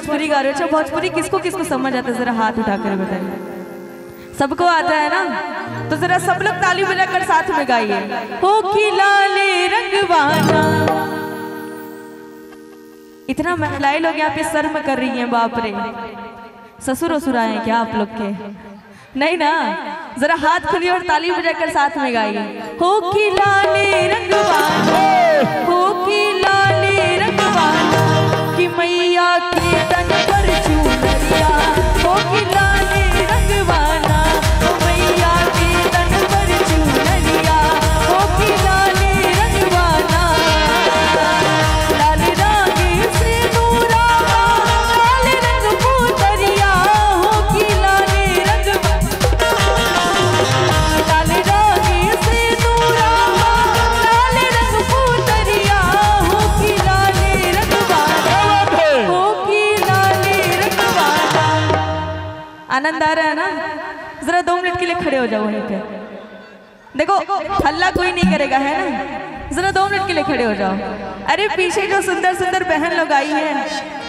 भोजपुरी गा रहे हो। अच्छा भोजपुरी किसको किसको समझ आता है, जरा हाथ उठाकर बताइए। सबको आता है ना, तो जरा सब लोग ताली बजाकर साथ में गाइए। हो की लाले रंगवाना। इतना महिलाएं लोग यहाँ पे शर्म कर रही हैं, बाप रे। ससुर वसुर आए क्या आप लोग के? नहीं ना, जरा हाथ खुलिए और ताली बजाकर साथ में गाइए। हो की लाले रंगवाना, हो की लाले रंगवाना, कि मैया के तन पर चुनरिया। हो की लाले रंगवाना, ओ मैया के तन पर चुनरिया। हो की लाले रंगवाना, लाल रंग से नूरा, लाल रंग पुतरिया। हो की लाले रंगवाना, लाल रंग से नूरा, लाल रंग पुतरिया। हो की लाले रंगवाना, हो की लाले रंगवाना। आनंद आ रहा है ना? जरा 2 मिनट के लिए खड़े हो जाओ वहीं पे। देखो हल्ला कोई नहीं करेगा, है ना? जरा 2 मिनट के लिए खड़े हो जाओ। अरे पीछे जो सुंदर सुंदर बहन लोग आई हैं,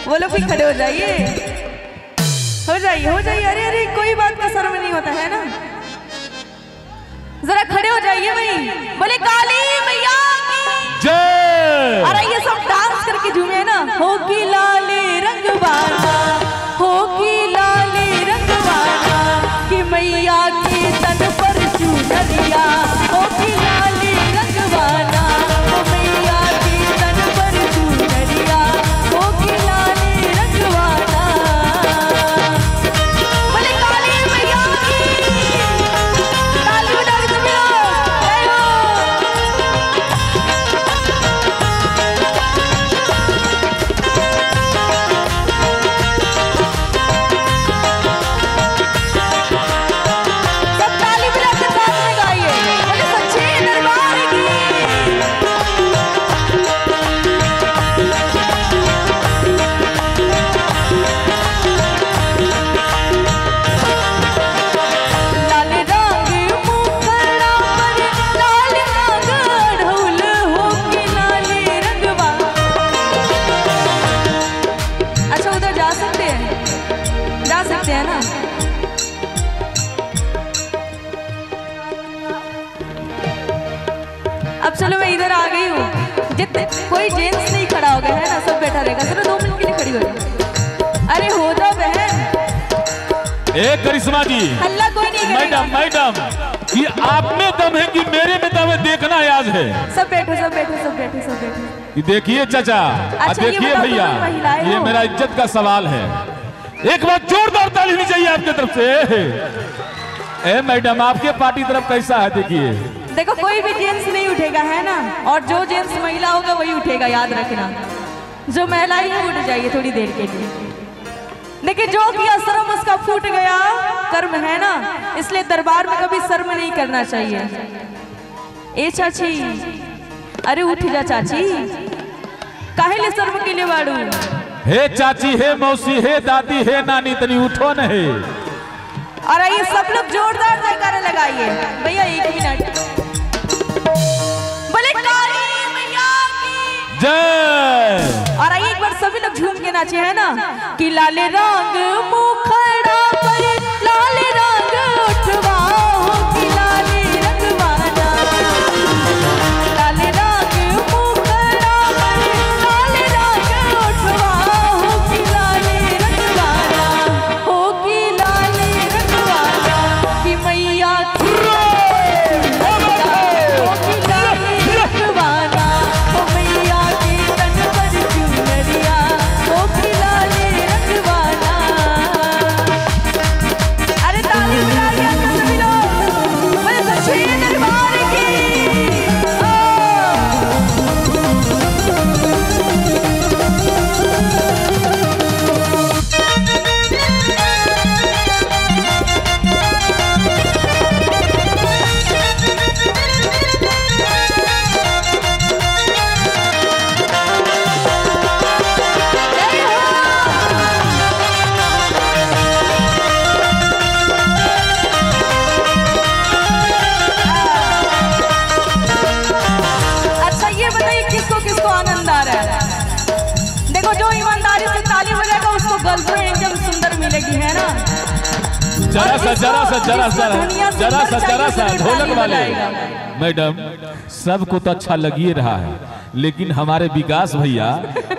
वो लोग भी खड़े हो जाइए, हो जाइए, हो जाइए। अरे अरे कोई बात का शर्म नहीं होता है ना, जरा खड़े हो जाइए भाई। बोले काली मैया की जय। अरे ये सब डांस करके झूमे ना। हो की लाले रंगवाना, हो की लाले रंगवाना, कि मैया के तन पर चुनरिया। हो की लाले रंगवाना, ओ मैया के तन पर चुनरिया। हो की लाले रंगवाना। बोले काली मैया की ताली बजा के तुम लोग जय हो। सब ताली बजाकर साथ में गाइए। बोले सच्चे दरबार की। लाल रंग मुखड़ा पर लाल रंग ढोल। हो की लाले रंगवा। अच्छा उधर जा सकते हैं, जा सकते हैं ना? अब चलो मैं इधर आ गई हूँ। जितने कोई जेंट्स नहीं खड़ा हो गया है ना, सब बैठा रहेगा। चलो 2 मिनट के लिए खड़ी हो जाओ। अरे हो जाओ बहन, ए करिश्मा जी, हल्ला कोई नहीं करेगा। मैडम मैडम, ये आप में दम है कि मेरे में दम है, देखना याद है। सब बैठो, सब बैठो, सब बैठो, सब बैठो। ये देखिए चाचा, अच्छा, ये देखिए बताओ भैया, तुम महिलाएं ये हो? मेरा इज्जत का सवाल है। एक बार जोरदार ताली होनी चाहिए आपकी तरफ से। ए मैडम, आपके पार्टी तरफ कैसा है? देखिए देखो कोई भी जेंट्स नहीं उठेगा, है ना? और जो जेंट्स महिला होगा वही उठेगा, याद रखना। जो महिला ही उठ जाइए थोड़ी देर के लिए। लेकिन जो किया शर्म उसका फूट गया कर्म, है ना? इसलिए दरबार में कभी शर्म नहीं करना चाहिए। ए चाची, अरे उठ जा चाची, काहे ले शर्म के लिए बाड़ू? हे चाची, हे मौसी, हे दादी, हे नानी, तनी उठो न हे। और आइए सब लोग जोरदार जयकारा लगाइए। भैया 1 मिनट। बोले काली मैया की जय। और आइए एक बार सभी लोग झूम के नाचे, है ना? कि लाल रंग मुखड़ा पर लाल रंग उठवा। हो कि लाले रंगवाना, लाल रंग मुखड़ा पर लाल रंग उठवा। हो कि लाले रंगवाना, हो कि लाले रंगवाना, कि मैया की हो कि लाले रंगवाना। हो मैया के तन पर चुनरिया। हो कि लाले रंगवाना। लगेगी, है ना? जरा सा ढोलक वाले मैडम, सबको तो अच्छा लग ही रहा है, लेकिन हमारे विकास भैया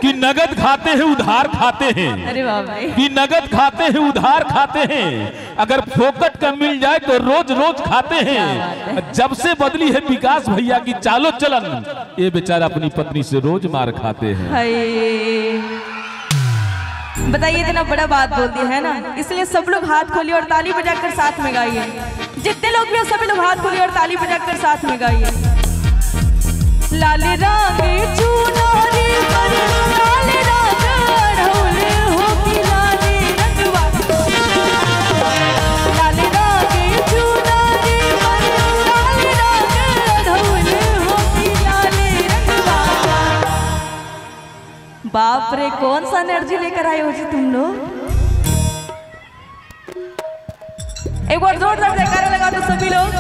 कि नगद खाते हैं उधार खाते हैं। अरे वाह भाई, कि नगद खाते हैं उधार खाते हैं, अगर फोकट का मिल जाए तो रोज रोज खाते हैं। जब से बदली है विकास भैया की चालो चलन, ये बेचारा अपनी पत्नी से रोज मार खाते हैं। बताइए, इतना बड़ा बात बोल दिया है ना, इसलिए सब लोग हाथ खोलिए और ताली बजाकर साथ में गाइए। जितने लोग भी हो सभी लोग हाथ खोलिए और ताली बजाकर साथ में गाइए। लाल रंग चुनरी पर लाल रंग अढ़ौले हो कि लाल रंगवा, लाल रंग चुनरी पर लाल रंग अढ़ौले हो कि लाल रंगवा। बाप रे, कौन सा एनर्जी लेकर आए हो जी तुम लोग। एक बार जोरदार जयकारा लगा दो सभी लोग,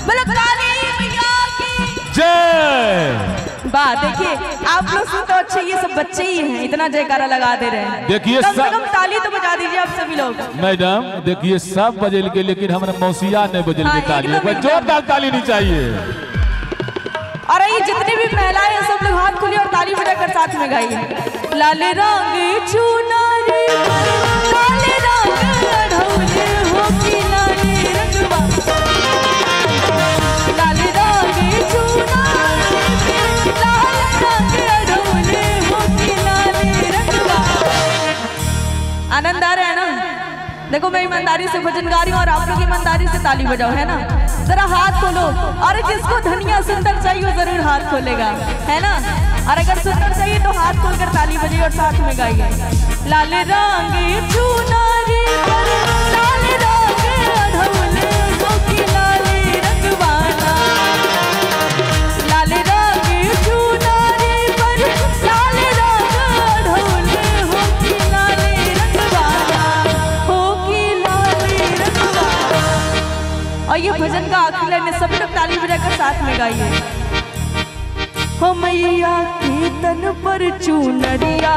बोलो काली मैया की जय। बात देखिए, आप लोग सुन तो अच्छे, ये सब बच्चे ही हैं, इतना जयकारा लगा दे रहे हैं। देखिए कम से कम ताली तो बजा दीजिए आप सभी लोग। मैडम देखिए, सब बजेल के, लेकिन हमारे मौसिया ने बजेल के ताली, जोरदार ताली नहीं चाहिए। अरे ये जितनी भी महिलाएं हैं सब लोग हाथ खोलिए और ताली बजाकर साथ में गाइए। लाल रंग चुनरी लाल रंग अढ़ौले हो कि लाल रंगवा, लाल रंग चुनरी लाल रंग अढ़ौले हो कि लाल रंगवा। आनंद आ रहा है ना? देखो, मैं ईमानदारी से भजन गा रही हूँ और आप लोग ईमानदारी से ताली बजाओ, है ना? जरा हाथ खोलो, और जिसको धनिया सुंदर चाहिए वो जरूर हाथ खोलेगा, है ना? और अगर सुंदर चाहिए तो हाथ खोलकर ताली बजाइए और साथ में गाइए। लाल रंग चुनरी पर लाल रंग अढ़ौले हो कि लाल रंगवाना, लाल रंग चुनरी पर लाल रंग अढ़ौले हो कि लाल रंगवाना, हो कि लाल रंगवाना। और ये भजन का आखिरी लाइन है, सभी लोग ताली बजाकर साथ में गाइए। हो मैया के तन पर चुनरिया